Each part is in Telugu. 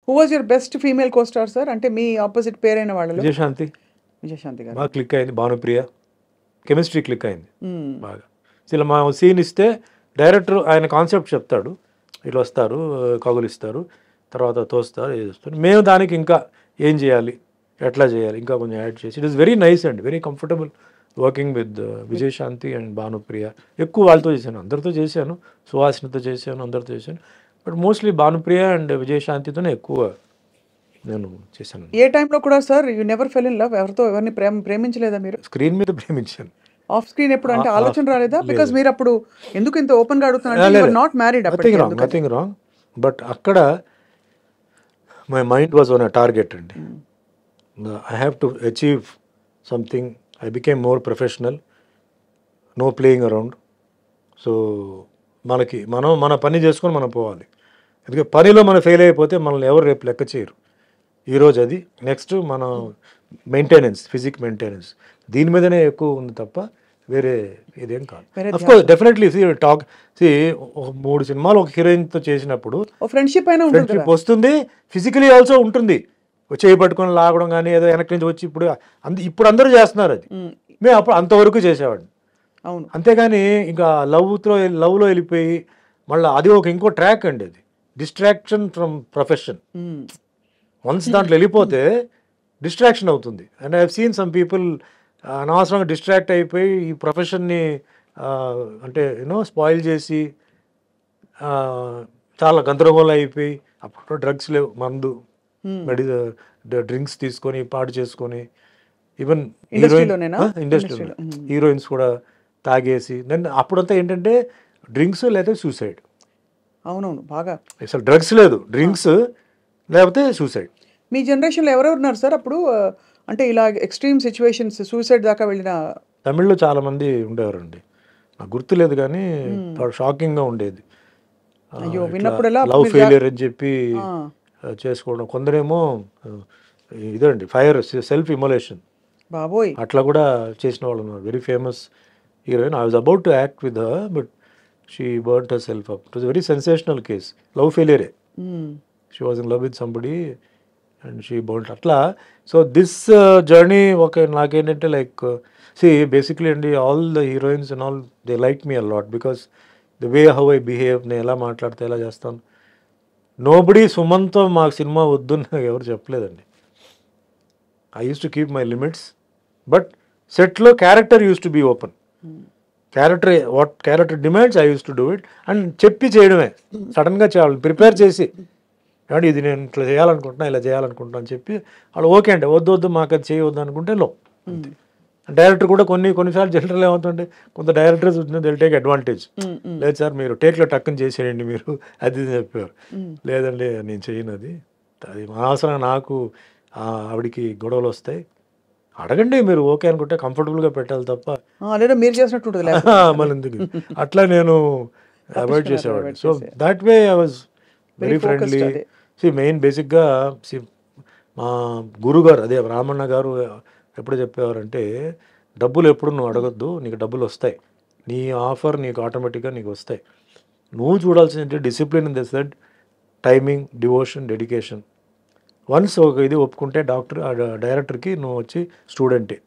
Who was your best female co-star sir? అంటే మీ ఆపోజిట్ పేరైన వాళ్ళలో. విజయశాంతి విజయశాంతి గారు. బాగా క్లిక్ అయింది, భానుప్రియ కెమిస్ట్రీ క్లిక్ అయింది బాగా. ఇలా మా సీన్ ఇస్తే డైరెక్టర్ ఆయన కాన్సెప్ట్ చెప్తాడు, ఇట్లా వస్తారు, కగులిస్తారు, తర్వాత తోస్తారు, చేస్తారు. మేము దానికి ఇంకా ఏం చేయాలి, ఎట్లా చేయాలి, ఇంకా కొంచెం యాడ్ చేసి. It is very nice and very comfortable working with Vijayashanti and Bhanupriya. ఎక్కువ వాళ్ళతో చేశాను, అందరితో చేశాను, సుహాసినితో చేశాను, అందరితో చేశాను. బట్ మోస్ట్లీ భానుప్రియ అండ్ విజయశాంతితోనే ఎక్కువ నేను చేశాను. ఏ టైంలో కూడా sir you never fell in love? ఎవరితో ఎవరిని ప్రేమించలేదా మీరు? స్క్రీన్ మీద ప్రేమించాను. ఆఫ్ స్క్రీన్ ఎప్పుడు అంటే ఆలోచన రాలేదా? బికాజ్ మీరు అప్పుడు ఎందుకు ఇంత ఓపెన్ గా అడుగుతున్నారు? Not married. Nothing wrong. But అక్కడ my mind was on a target అండి. I have to achieve something. I became more professional, no playing around. So మనం మన పని చేసుకొని మనం పోవాలి. ఎందుకంటే పనిలో మనం ఫెయిల్ అయిపోతే మనల్ని ఎవరు రేపు లెక్క చేయరు. ఈరోజు అది, నెక్స్ట్ మన మెయింటెనెన్స్, ఫిజిక్ మెయింటెనెన్స్, దీని మీదనే ఎక్కువ ఉంది తప్ప వేరే ఇదేం కాదు. అఫ్కోర్స్ డెఫినెట్లీ టాక్ 3 సినిమాలు ఒక హీరోయిన్తో చేసినప్పుడు ఫ్రెండ్షిప్ వస్తుంది, ఫిజికలీ ఆల్సో ఉంటుంది. చేయి పట్టుకొని లాగడం కానీ ఏదో వెనక్కి నుంచి వచ్చి ఇప్పుడు అందరూ చేస్తున్నారు అది. మేము అప్పుడు అంతవరకు చేసేవాడిని. అవును. అంతేగాని ఇంకా లవ్లో వెళ్ళిపోయి మళ్ళీ అది ఇంకో ట్రాక్ అండి. అది డిస్ట్రాక్షన్ ఫ్రమ్ ప్రొఫెషన్. వన్స్ దాంట్లో వెళ్ళిపోతే డిస్ట్రాక్షన్ అవుతుంది. And I have seen some people అనవసరంగా డిస్ట్రాక్ట్ అయిపోయి ఈ ప్రొఫెషన్ని అంటే స్పాయిల్ చేసి చాలా గందరగోళం అయిపోయి, అప్పుడు డ్రగ్స్ లేవు, మందు డ్రింక్స్ తీసుకొని పాడు చేసుకొని, ఈవెన్ ఇండస్ట్రీలో హీరోయిన్స్ కూడా తాగేసి, దెన్ అప్పుడంతా ఏంటంటే డ్రింక్స్ లేదా సూసైడ్. అవునవును, బాగా అసలు డ్రగ్స్ లేదు, డ్రింక్స్ లేకపోతే సూసైడ్. మీ జనరేషన్లో ఎవరెవరు ఉన్నారు సార్ అప్పుడు? అంటే ఇలా ఎక్స్ట్రీమ్ సిచ్యువేషన్స్, సూసైడ్ దాకా వెళ్ళిన తమిళ్లో చాలా మంది ఉండేవారండి. నాకు గుర్తులేదు కానీ షాకింగ్గా ఉండేది. లవ్ ఫెయిలియర్ అని చెప్పి చేసుకోవడం, కొందరేమో ఇదండి ఫైర్, సెల్ఫ్ ఇమోలేషన్, బాబోయ్, అట్లా కూడా చేసిన వాళ్ళు ఉన్నారు. Very famous heroine. I was about to act with her but she burnt herself up. It was very sensational case. Love ఫెయిలియరే. She was in love with somebody and she burnt అట్లా. సో దిస్ జర్నీ నాకేంటంటే లైక్ బేసిక్లీ అండి, all the heroines and all they like me a lot because the way how I behave, నేను ఎలా మాట్లాడితే ఎలా చేస్తాను. నోబడీ సుమన్తో మాకు సినిమా వద్దు నాకు ఎవరు చెప్పలేదండి. I use to keep my limits, but సెట్లో character use to be open. What character demands I use to do it and చెప్పి చేయడమే. సడన్గా చేయాలి, ప్రిపేర్ చేసి అంటే ఇది నేను ఇట్లా చేయాలనుకుంటున్నా, ఇలా చేయాలనుకుంటున్నా అని చెప్పి వాళ్ళు ఓకే అంటే వద్దు మాకు అది చేయవద్దు అనుకుంటే అంతే. డైరెక్టర్ కూడా కొన్నిసార్లు జనరల్ ఏమవుతుంటే కొంత డైరెక్టర్స్ దిల్ టేక్ అడ్వాంటేజ్. లేదు సార్ మీరు టేక్లో టక్కుని చేసేయండి మీరు, అది చెప్పారు. లేదండి నేను చేయను, అది అనవసరంగా నాకు ఆవిడికి గొడవలు వస్తాయి. అడగండి మీరు ఓకే అనుకుంటే కంఫర్టబుల్గా పెట్టాలి తప్ప మీరు చేసినట్టు మళ్ళీ ఎందుకు అట్లా నేను అవాయిడ్ చేసేవాడిని. So that way I was very friendly. Main బేసిక్గా మా గురుగారు అదే రామన్న గారు ఎప్పుడు చెప్పేవారంటే, డబ్బులు ఎప్పుడు నువ్వు అడగొద్దు, నీకు డబ్బులు వస్తాయి, నీ ఆఫర్ నీకు ఆటోమేటిక్గా నీకు వస్తాయి. నువ్వు చూడాల్సిందంటే discipline in the set, timing, devotion, dedication. Once ఒక ఇది ఒప్పుకుంటే డైరెక్టర్కి నువ్వు వచ్చి స్టూడెంటే,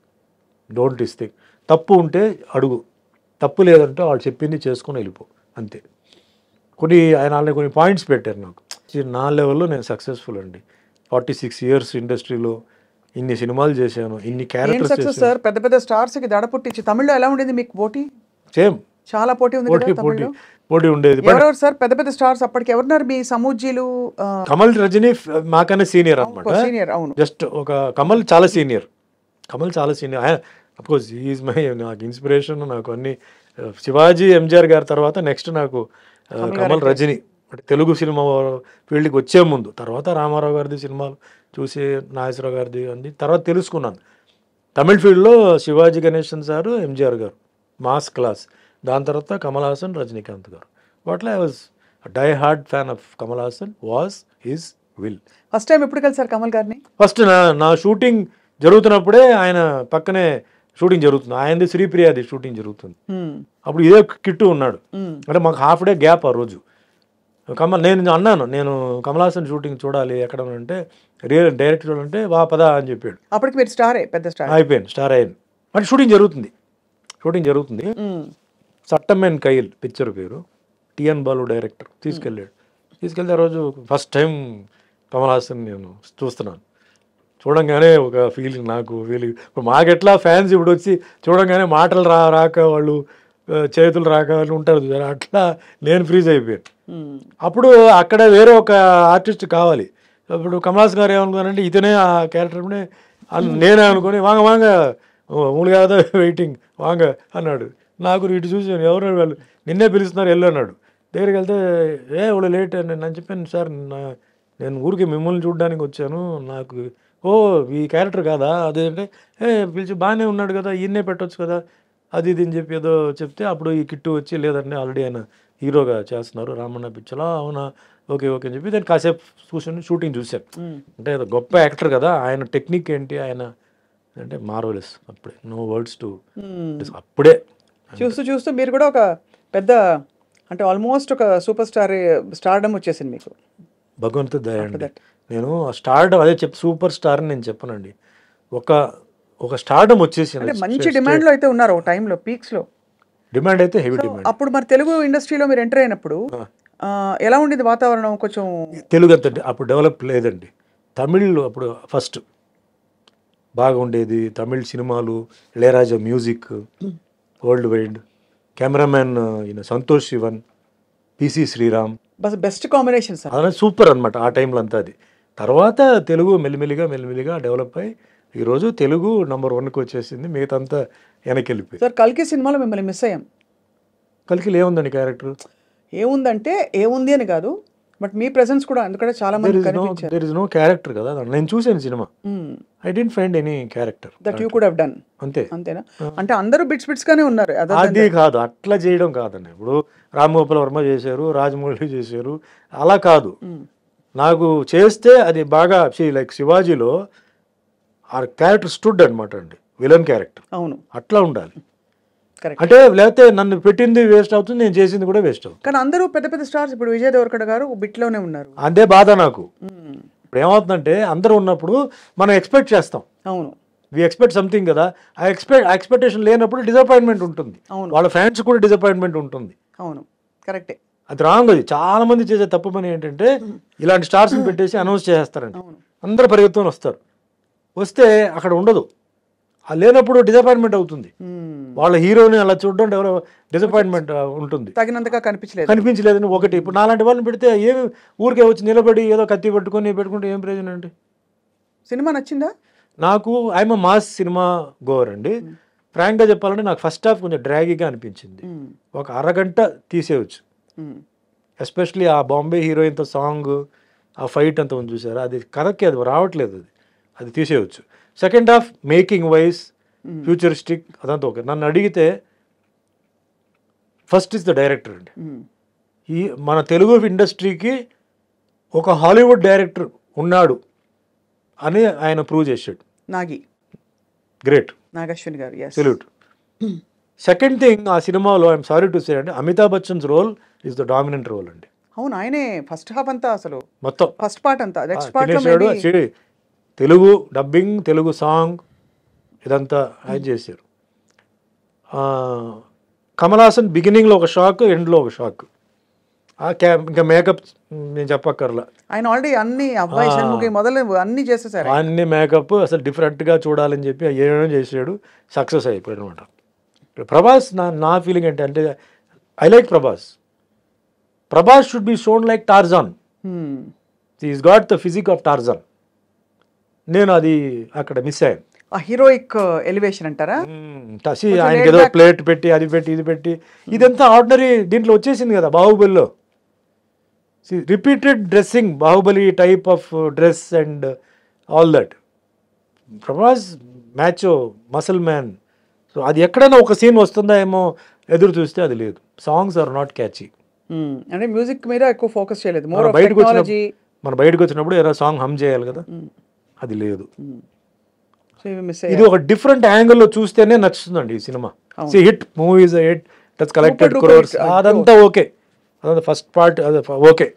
డోంట్ థింక్. తప్పు ఉంటే అడుగు, తప్పు లేదంటే వాళ్ళు చెప్పింది చేసుకొని వెళ్ళిపో, అంతే. ఆయన కొన్ని పాయింట్స్ పెట్టారు నాకు. నా లెవెల్లో నేను సక్సెస్ఫుల్ అండి. 46 years ఇండస్ట్రీలో ఇన్ని సినిమాలు చేశాను, ఇన్ని క్యారెక్టర్స్ చేశాను. సార్ పెద్ద పెద్ద స్టార్స్కి దడ పుట్టించి. తమిళ్లో ఎలా ఉండేది మీకు పోటీ? సేమ్, చాలా పోటీ ఉంది, పోటీ ఉండేది. ఎవరెవరు సార్ పెద్ద పెద్ద స్టార్స్ అప్పటికి ఎవరున్నారు మీ సమూజీలు? కమల్, రజనీ మాకన్నా సీనియర్ అనమాట. సీనియర్, అవును. జస్ట్ ఒక కమల్ చాలా సీనియర్. అఫ్కోర్స్ ఈజ్ మై నాకు ఇన్స్పిరేషన్. నాకు అన్ని శివాజీ, ఎంజిఆర్ గారి తర్వాత నెక్స్ట్ నాకు కమల్, రజనీ. అంటే తెలుగు సినిమా ఫీల్డ్కి వచ్చే ముందు, తర్వాత రామారావు గారిది సినిమాలు చూసి, నాగేశ్వరరావు గారిది అంది తర్వాత తెలుసుకున్నాను. తమిళ ఫీల్డ్లో శివాజీ గణేశన్ సారు, ఎంజిఆర్ గారు మాస్ క్లాస్. దాని తర్వాత కమల్ హాసన్, రజనీకాంత్ గారు. అట్లా I was die hard fan of Kamal Haasan, was his will. First time ఎప్పుడు కలిసారు కమల్ గారిని? ఫస్ట్ నా షూటింగ్ జరుగుతున్నప్పుడే, ఆయన పక్కనే షూటింగ్ జరుగుతుంది, ఆయనది శ్రీప్రియాది షూటింగ్ జరుగుతుంది. అప్పుడు ఇదే కిట్టు ఉన్నాడు. అంటే మాకు హాఫ్ డే గ్యాప్ ఆ రోజు. నేను అన్నాను, నేను కమల్ హాసన్ షూటింగ్ చూడాలి ఎక్కడ అంటే, డైరెక్ట్ చూడాలంటే వా పదా అని చెప్పాడు. అప్పటికి మీరు స్టారే, పెద్ద స్టార్. అయిపోయాను, స్టార్ అయ్యాను. అంటే షూటింగ్ జరుగుతుంది. సట్టమెన్ కైల్ పిక్చర్ పేరు. టిఎన్ బాలు డైరెక్టర్ తీసుకెళ్తే ఆ రోజు ఫస్ట్ టైం కమల్ హాసన్ నేను చూస్తున్నాను. చూడంగానే ఒక ఫీలింగ్ ఇప్పుడు మాకెట్లా ఫ్యాన్స్ ఇప్పుడు వచ్చి చూడంగానే మాటలు రాక వాళ్ళు చేతులు రాక వాళ్ళు ఉంటారు, అట్లా నేను ఫ్రీజ్ అయిపోయాను. అప్పుడు అక్కడ వేరే ఒక ఆర్టిస్ట్ కావాలి. ఇప్పుడు కమల్ హాసన్ గారు ఏమనుకున్నారంటే ఇతనే ఆ క్యారెక్టర్నే నేనే అనుకుని వాంగ మూడు కాదా వెయిటింగ్ వాంగ అన్నాడు. నాకు ఇటు చూసాను, ఎవరు వాళ్ళు నిన్నే పిలుస్తున్నారు వెళ్ళు అన్నాడు. దగ్గరికి వెళ్తే వాళ్ళు లేట్ అని నేను చెప్పాను, సార్ నేను ఊరికి మిమ్మల్ని చూడడానికి వచ్చాను, నాకు ఈ క్యారెక్టర్ కాదా అదేంటే పిలిచి బాగానే ఉన్నాడు కదా ఈయన్నే పెట్టవచ్చు కదా అది ఇది అని చెప్పి ఏదో చెప్తే, అప్పుడు ఈ కిట్టు వచ్చి లేదండి ఆల్రెడీ ఆయన హీరోగా చేస్తున్నారు రామన్న పిక్చర్లో, అవునా ఓకే అని చెప్పి దాన్ని కాసేపు షూటింగ్ చూశాను. అంటే ఏదో గొప్ప యాక్టర్ కదా, ఆయన టెక్నిక్ ఏంటి ఆయన అంటే మార్వెలస్. అప్పుడే నో వర్డ్స్ టు అప్పుడే చూస్తూ మీరు కూడా ఒక పెద్ద అంటే ఆల్మోస్ట్ ఒక సూపర్ స్టార్డమ్ వచ్చేసింది మీకు. భగవంతుడి దయ అండి. నేను స్టార్డమ్ అదే సూపర్ స్టార్ అని నేను చెప్పనండి, ఒక స్టార్డమ్ వచ్చేసింది. మంచి డిమాండ్లో అయితే ఉన్నారు ఒక టైంలో, పీక్స్లో డిమాండ్ అయితే హెవీ డిమాండ్. అప్పుడు మరి తెలుగు ఇండస్ట్రీలో మీరు ఎంటర్ అయినప్పుడు ఎలా ఉండేది వాతావరణం? కొంచెం తెలుగు అంత అప్పుడు డెవలప్ లేదండి. తమిళ్ అప్పుడు ఫస్ట్ బాగా ఉండేది. తమిళ్ సినిమాలు, Ilaiyaraaja music world wide, cameraman ఈయన Santosh Sivan, PC Sreeram, best combination sir. అదే సూపర్ అనమాట ఆ టైంలో అంతా. అది తర్వాత తెలుగు మెల్లిమెల్లిగా డెవలప్ అయ్యి ఈరోజు తెలుగు నంబర్ 1కి వచ్చేసింది, మిగతా అంతా వెనక్కి వెళ్ళిపోయింది. సార్ కల్కి సినిమాలో మిమ్మల్ని మిస్ అయ్యాం. కల్కిలో ఏముందండి క్యారెక్టర్? ఏముందంటే ఏముంది అని కాదు, బట్ మీ ప్రెసెన్స్ కూడా ఎందుకంటే చాలా మంది కనిపించారు. దేర్ ఇస్ నో క్యారెక్టర్ కదా, నేను చూసాను cinema, I don't find any character that you could have done. అంతేనా? అంటే అందరూ బిట్స్ గానే ఉన్నారు. అది కాదు, అట్లా చేయడం కాదండి. ఇప్పుడు రామ్ గోపాల్ వర్మ చేశారు, రాజమౌళి చేశారు, అలా కాదు. నాకు చేస్తే అది బాగా లైక్ శివాజీలో ఆ క్యారెక్టర్ స్టూడ్ అనమాట అండి, విలన్ క్యారెక్టర్. అవును, అట్లా ఉండాలి. అంటే లేకపోతే నన్ను పెట్టింది వేస్ట్ అవుతుంది, నేను చేసింది కూడా వేస్ట్ అవుతుంది. కానీ అందరూ పెద్ద స్టార్స్, ఇప్పుడు విజయ్ దేవరకొండ గారు బిట్లోనే ఉన్నారు. అదే బాధ నాకు. ఇప్పుడు ఏమవుతుందంటే అందరూ ఉన్నప్పుడు మనం ఎక్స్పెక్ట్ చేస్తాం. అవును, వి ఎక్స్పెక్ట్ సంథింగ్ కదా, ఆ ఎక్స్పెక్టేషన్ లేనప్పుడు డిసప్పాయింట్మెంట్ ఉంటుంది. వాళ్ళ ఫ్యాన్స్ కూడా డిసప్పాయింట్మెంట్ ఉంటుంది. అవును, కరెక్టే. అది రాంగ్. అది చాలా మంది చేసే తప్పు పని ఏంటంటే ఇలాంటి స్టార్స్ని పెట్టేసి అనౌన్స్ చేస్తారండి, అందరు పరిగెత్తుకొని వస్తారు, వస్తే అక్కడ ఉండదు, ఆ లేనప్పుడు డిసప్పాయింట్మెంట్ అవుతుంది. వాళ్ళ హీరోని అలా చూడడం ఎవరో డిసప్పాయింట్మెంట్ ఉంటుంది, తగినంతగా కనిపించలేదని ఒకటి. ఇప్పుడు నాలాంటి వాళ్ళని పెడితే ఏమి ఊరికే వచ్చి నిలబడి ఏదో కత్తి పెట్టుకుంటే ఏం ప్రయోజనం అండి? సినిమా నచ్చిందా నాకు? ఐఎమ్ మాస్ సినిమా గోవర్ అండి. ఫ్రాంక్గా చెప్పాలంటే నాకు ఫస్ట్ హాఫ్ కొంచెం డ్రాగీగా అనిపించింది. ఒక అరగంట తీసేయచ్చు, ఎస్పెషలీ ఆ బాంబే హీరోయిన్తో సాంగ్, ఆ ఫైట్ అంతా ఉంది చూసారా, అది కరెక్ట్, అది రావట్లేదు, అది తీసేయచ్చు. Second half making wise futuristic అదంతా ఓకే. నన్ను అడిగితే ఫస్ట్ ఇస్ ద డైరెక్టర్ అండి. ఈ మన తెలుగు ఇండస్ట్రీకి ఒక హాలీవుడ్ డైరెక్టర్ ఉన్నాడు అని ఆయన ప్రూవ్ చేశాడు. గ్రేట్ నాగశ్విన్ గారు, సెల్యూట్. సెకండ్ థింగ్, ఆ సినిమాలో ఐఎమ్ సారీ టు సే అండి, Amitabh Bachchan's role is the dominant role అండి. అవును, ఆయనే ఫస్ట్ హాఫ్ అంతా, అసలు మొత్తం ఫస్ట్ పార్ట్ అంతా, next part Telugu dubbing, Telugu song ఇదంతా ఆయన చేశారు. కమల్ హాసన్ బిగినింగ్లో ఒక షాక్, ఎండ్లో ఒక షాక్. ఇంకా మేకప్ నేను చెప్పక్కర్లా, ఆయన ఆల్రెడీ అన్ని అబ్బాయి షణ్ముఖి మొదలు అన్ని చేసేసారు. అన్ని మేకప్ అసలు డిఫరెంట్గా చూడాలని చెప్పి ఏమేమో చేసాడు, సక్సెస్ అయిపోయాడు అనమాట. ప్రభాస్ నా ఫీలింగ్ ఏంటంటే I like Prabhas should be shown like Tarzan. Is got the physique of Tarzan. నేను అది అక్కడ మిస్ అయ్యాను. ఆ హీరోయిక్ ఎలివేషన్ అంటారా? ఆయనకి ఏదో ప్లేట్ పెట్టి అది పెట్టి ఇది పెట్టి ఇదంతా ఆర్డినరీ దీంట్లో వచ్చేసింది కదా బాహుబలిలో. Repeated dressing, Baahubali type of dress and all that. Prabhas మ్యాచో muscle man. So అది ఎక్కడైనా ఒక సీన్ వస్తుందా ఏమో ఎదురు చూస్తే అది లేదు. Songs are not catchy. అంటే మ్యూజిక్ మీద ఎక్కువ ఫోకస్ చేయలేదు. మన బయటకు వచ్చినప్పుడు ఏదో సాంగ్ హమ్ చేయాలి కదా, అది లేదు. ఇది ఒక డిఫరెంట్ యాంగిల్లో చూస్తేనే నచ్చుతుందండి ఈ సినిమా. Hit movies hit, that's collected crores, అదంతా ఓకే. అదే ఫస్ట్ పార్ట్ అదే okay.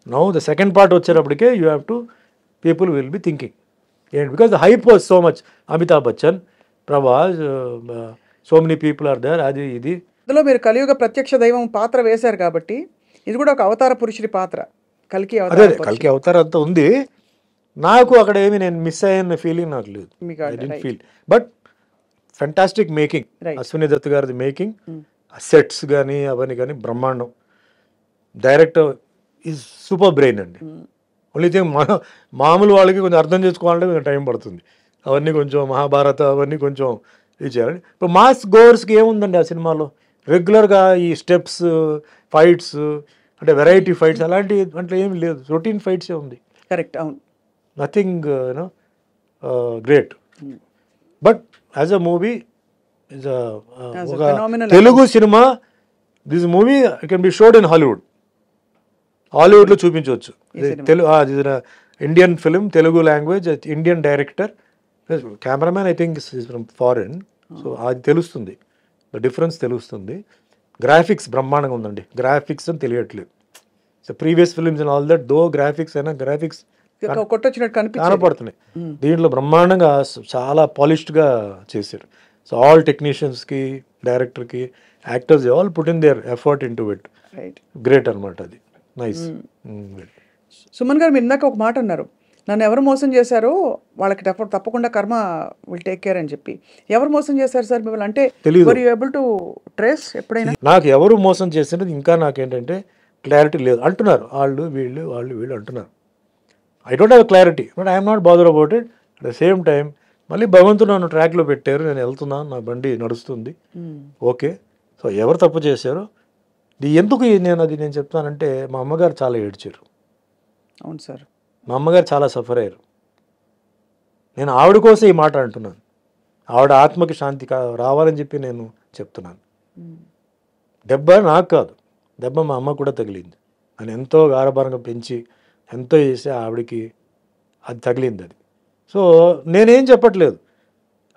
Now the second part వచ్చేటప్పటికే you have to people will be thinking ఏంటి, because the hype was so much. Amitabh Bachchan, Prabhas, so many people are there, అది ఇది. అందులో మీరు కలియుగ ప్రత్యక్ష దైవం పాత్ర వేశారు కాబట్టి ఇది కూడా ఒక అవతార పురుషుడి పాత్ర, కల్కి అదే అవతార కలికి అవతారం అంతా ఉంది. నాకు అక్కడ ఏమి నేను మిస్ అయ్యన్న ఫీలింగ్ నాకు లేదు. మీకు I didn't feel. But fantastic making, Right. Ashwini Dutt గారిది మేకింగ్, సెట్స్ కానీ అవన్నీ కానీ బ్రహ్మాండం. డైరెక్టర్ ఈజ్ సూపర్ బ్రెయిన్ అండి. ఓన్లీ థింగ్ మామూలు వాళ్ళకి కొంచెం అర్థం చేసుకోవాలంటే కొంచెం టైం పడుతుంది. అవన్నీ కొంచెం మహాభారత అవన్నీ కొంచెం ఇది చేయాలి. ఇప్పుడు మాస్ గోవర్స్కి ఏముందండి ఆ సినిమాలో, రెగ్యులర్గా ఈ స్టెప్స్, ఫైట్స్, అంటే వెరైటీ ఫైట్స్ అలాంటి అంటే ఏమి లేదు, రొటీన్ ఫైట్సే ఉంది. కరెక్ట్, అవును. Nothing you know great. But as a movie is As a ఒక phenomenal తెలుగు సినిమా, this movie can be showed in Hollywood. హాలీవుడ్లో చూపించవచ్చు. Telugu Indian film, Telugu language, Indian director, cameraman I think is from foreign. So అది తెలుస్తుంది, ద డిఫరెన్స్ తెలుస్తుంది. గ్రాఫిక్స్ బ్రహ్మాండంగా ఉందండి. గ్రాఫిక్స్ అని తెలియట్లేదు. So previous films and all that though graphics అయినా గ్రాఫిక్స్ కొట్టొచ్చినట్టు కనిపించింది. కనపడుతున్నాయి. దీంట్లో బ్రహ్మాండంగా చాలా పాలిష్డ్గా చేశారు. సో ఆల్ టెక్నీషియన్స్కి, డైరెక్టర్కి, actors all put in there effort in to it. Right. Great అనమాట అది. నైస్. సుమన్ గారు, మీరు ఇందాక ఒక మాట అన్నారు, నన్ను ఎవరు మోసం చేశారో వాళ్ళకి తప్పకుండా కర్మ విల్ టేక్ కేర్ అని చెప్పి. ఎవరు మోసం చేశారు సార్ మిమ్మల్ని? అంటే తెలీదు. Were you able to trace ఎప్పుడైనా? నాకు ఎవరు మోసం చేసినది ఇంకా నాకేంటంటే క్లారిటీ లేదు. అంటున్నారు వాళ్ళు వీళ్ళు అంటున్నారు. I don't have clarity, but I'm not bother about it. At the same time మళ్ళీ భగవంతుడు నన్ను ట్రాక్లో పెట్టారు, నేను వెళ్తున్నాను, నా బండి నడుస్తుంది. ఓకే. సో ఎవరు తప్పు చేశారో ఎందుకు నేను చెప్తానంటే, మా అమ్మగారు చాలా ఏడ్చారు. అవును సార్. మా అమ్మగారు చాలా సఫర్ అయ్యారు. నేను ఆవిడ కోసం ఈ మాట అంటున్నాను. ఆవిడ ఆత్మకి శాంతి రావాలని చెప్పి నేను చెప్తున్నాను. దెబ్బ నాకు కాదు, దెబ్బ మా అమ్మ కూడా తగిలింది. నేను ఎంతో గారభారంగా పెంచి ఎంతో చేసి ఆవిడకి అది తగిలింది. అది సో నేనేం చెప్పట్లేదు,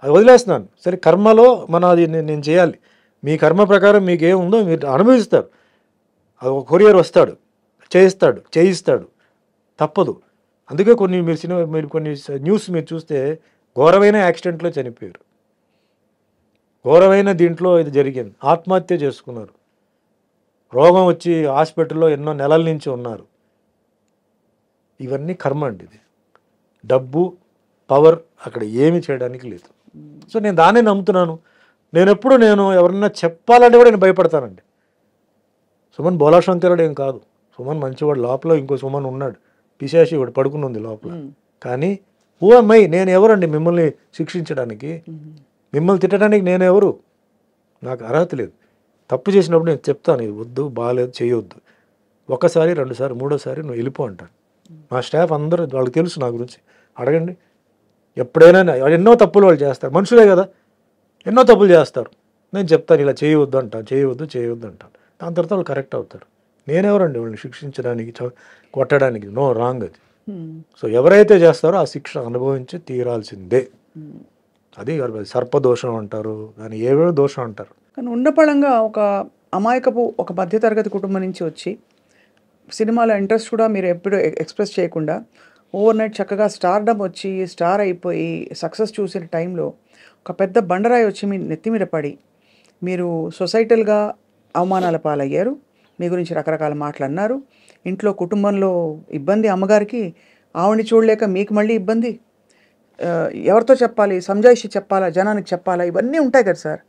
అది వదిలేస్తున్నాను. సరే కర్మలో అది నేను చేయాలి. మీ కర్మ ప్రకారం మీకు ఏముందో మీరు అనుభవిస్తారు. అది ఒక కొరియర్ వస్తాడు, చేయిస్తాడు, తప్పదు. అందుకే మీరు కొన్ని న్యూస్ మీరు చూస్తే ఘోరమైన యాక్సిడెంట్లో చనిపోయారు, ఘోరమైన దీంట్లో ఇది జరిగింది, ఆత్మహత్య చేసుకున్నారు, రోగం వచ్చి హాస్పిటల్లో ఎన్నో నెలల నుంచి ఉన్నారు. ఇవన్నీ కర్మ అండి. ఇది డబ్బు, పవర్ అక్కడ ఏమీ చేయడానికి లేదు. సో నేను దాన్నే నమ్ముతున్నాను. నేను ఎవరన్నా చెప్పాలంటే కూడా నేను భయపడతానండి. సుమన్ బోలాశంకరుడు ఏం కాదు, సుమన్ మంచివాడు. లోపల ఇంకో సుమన్ ఉన్నాడు, పిశాచి వాడు పడుకుని ఉంది లోపల. కానీ హూ అమ్మాయి, నేను ఎవరండి మిమ్మల్ని శిక్షించడానికి, మిమ్మల్ని తిట్టడానికి నేను ఎవరు? నాకు అర్హత లేదు. తప్పు చేసినప్పుడు నేను చెప్తాను, ఇది వద్దు, బాగాలేదు, చేయొద్దు. ఒకసారి, రెండుసారి, మూడోసారి నువ్వు వెళ్ళిపో అంటాను. మా స్టాఫ్ అందరూ వాళ్ళకి తెలుసు నా గురించి, అడగండి. ఎప్పుడైనా ఎన్నో తప్పులు వాళ్ళు చేస్తారు, మనుషులే కదా, ఎన్నో తప్పులు చేస్తారు. నేను చెప్తాను ఇలా చేయవద్దు అంటాను, చేయవద్దు అంటాను. దాని తర్వాత వాళ్ళు కరెక్ట్ అవుతారు. నేనెవరండి వాళ్ళని శిక్షించడానికి, కొట్టడానికి? నో, రాంగ్ అది. సో ఎవరైతే చేస్తారో ఆ శిక్ష అనుభవించి తీరాల్సిందే. అది సర్పదోషం అంటారు, దాన్ని ఏవేవో దోషం అంటారు. కానీ ఉన్నపళంగా ఒక అమాయకపు ఒక మధ్యతరగతి కుటుంబం నుంచి వచ్చి సినిమాలో ఇంట్రెస్ట్ కూడా మీరు ఎప్పుడు ఎక్స్ప్రెస్ చేయకుండా ఓవర్ నైట్ చక్కగా స్టార్డమ్ వచ్చి స్టార్ అయిపోయి సక్సెస్ చూసిన టైంలో ఒక పెద్ద బండరాయి వచ్చి మీ నెత్తి మీద పడి మీరు సొసైటల్గా అవమానాల పాలయ్యారు. మీ గురించి రకరకాల మాటలు అన్నారు. ఇంట్లో కుటుంబంలో ఇబ్బంది, అమ్మగారికి ఆవిడని చూడలేక మీకు మళ్ళీ ఇబ్బంది. ఎవరితో చెప్పాలి, సంజాయిషి చెప్పాలా, జనానికి చెప్పాలా, ఇవన్నీ ఉంటాయి కదా సార్.